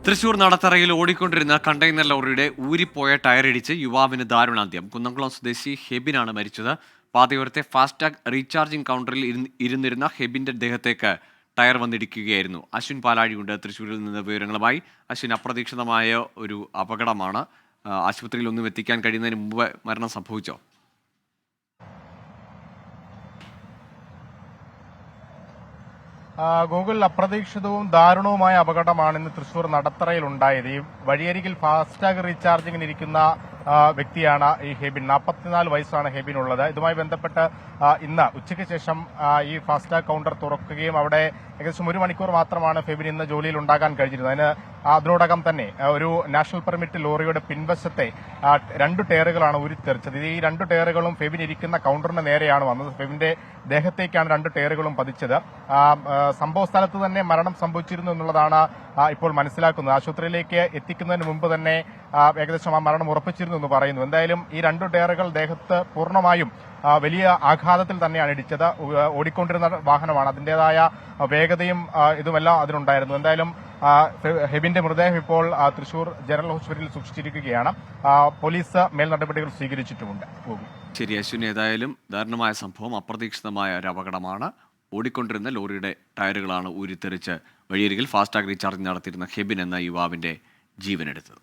തൃശൂർ നടത്തറയിൽ ഓടിക്കൊണ്ടിരുന്ന കണ്ടെയ്നർ ലോറിയുടെ ഊരിപ്പോയ ടയറിടിച്ച് യുവാവിന് ദാരുണാന്ത്യം. കുന്നംകുളം സ്വദേശി ഹെബിനാണ് മരിച്ചത്. പാതയോരത്തെ ഫാസ്ടാഗ് റീചാർജിംഗ് കൗണ്ടറിൽ ഇരുന്നിരുന്ന ഹെബിന്റെ ദേഹത്തേക്ക് ടയർ വന്നിടിക്കുകയായിരുന്നു. അശ്വിൻ പാലാഴിയുണ്ട് തൃശൂരിൽ നിന്ന് വിവരങ്ങളുമായി. അശ്വിൻ, അപ്രതീക്ഷിതമായ ഒരു അപകടമാണ്. ആശുപത്രിയിൽ ഒന്നും എത്തിക്കാൻ കഴിയുന്നതിന് മുമ്പ് മരണം സംഭവിച്ചോ? ഗൂഗിൾ, അപ്രതീക്ഷിതവും ദാരുണവുമായ അപകടമാണ് ഇന്ന് തൃശൂർ നടത്തറയിൽ ഉണ്ടായത്. ഈ വഴിയരികിൽ ഫാസ്ടാഗ് റീചാർജിങ്ങിന് ഇരിക്കുന്ന വ്യക്തിയാണ് ഈ ഹെബിൻ. 44 വയസ്സാണ് ഹെബിനുള്ളത്. ഇതുമായി ബന്ധപ്പെട്ട് ഇന്ന് ഉച്ചയ്ക്ക് ശേഷം ഈ ഫാസ്ടാഗ് കൗണ്ടർ തുറക്കുകയും അവിടെ ഏകദേശം 1 മണിക്കൂർ മാത്രമാണ് ഫെബിൻ ഇന്ന് ജോലിയിൽ ഉണ്ടാകാൻ കഴിഞ്ഞിരുന്നത്. അതിനോടകം തന്നെ ഒരു നാഷണൽ പെർമിറ്റ് ലോറിയുടെ പിൻവശത്തെ 2 ടയറുകളാണ് ഉരുത്തെറിച്ചത്. ഈ 2 ടയറുകളും ഫെബിൻ ഇരിക്കുന്ന കൗണ്ടറിന് നേരെയാണ് വന്നത്. ഫെബിന്റെ ദേഹത്തേക്കാണ് 2 ടയറുകളും പതിച്ചത്. സംഭവ സ്ഥലത്ത് തന്നെ മരണം സംഭവിച്ചിരുന്നു എന്നുള്ളതാണ് ഇപ്പോൾ മനസ്സിലാക്കുന്നത്. ആശുപത്രിയിലേക്ക് എത്തിക്കുന്നതിന് മുമ്പ് തന്നെ ഏകദേശം ആ മരണം ഉറപ്പിച്ചിരുന്നു എന്ന് പറയുന്നു. എന്തായാലും ഈ 2 ടയറുകൾ ദേഹത്ത് പൂർണ്ണമായും വലിയ ആഘാതത്തിൽ തന്നെയാണ് ഇടിച്ചത്. ഓടിക്കൊണ്ടിരുന്ന വാഹനമാണ്, അതിന്റേതായ വേഗതയും ഇതുമെല്ലാം അതിനുണ്ടായിരുന്നു. എന്തായാലും ഹെബിന്റെ മൃതദേഹം ഇപ്പോൾ തൃശൂർ ജനറൽ ഹോസ്പിറ്റലിൽ സൂക്ഷിച്ചിരിക്കുകയാണ്. പോലീസ് മേൽ നടപടികൾ സ്വീകരിച്ചിട്ടുമുണ്ട്. ശരി അശ്വിൻ, ഏതായാലും ദാരുണമായ സംഭവം, അപ്രതീക്ഷിതമായ ഒരു അപകടമാണ്. ഓടിക്കൊണ്ടിരുന്ന ലോറിയുടെ ടയറുകളാണ് ഊരിത്തെറിച്ച് വഴിയരികിൽ ഫാസ്ടാഗ് റീചാർജിംഗ് നടത്തിയിരുന്ന ഹെബിൻ എന്ന യുവാവിന്റെ ജീവനെടുത്തത്.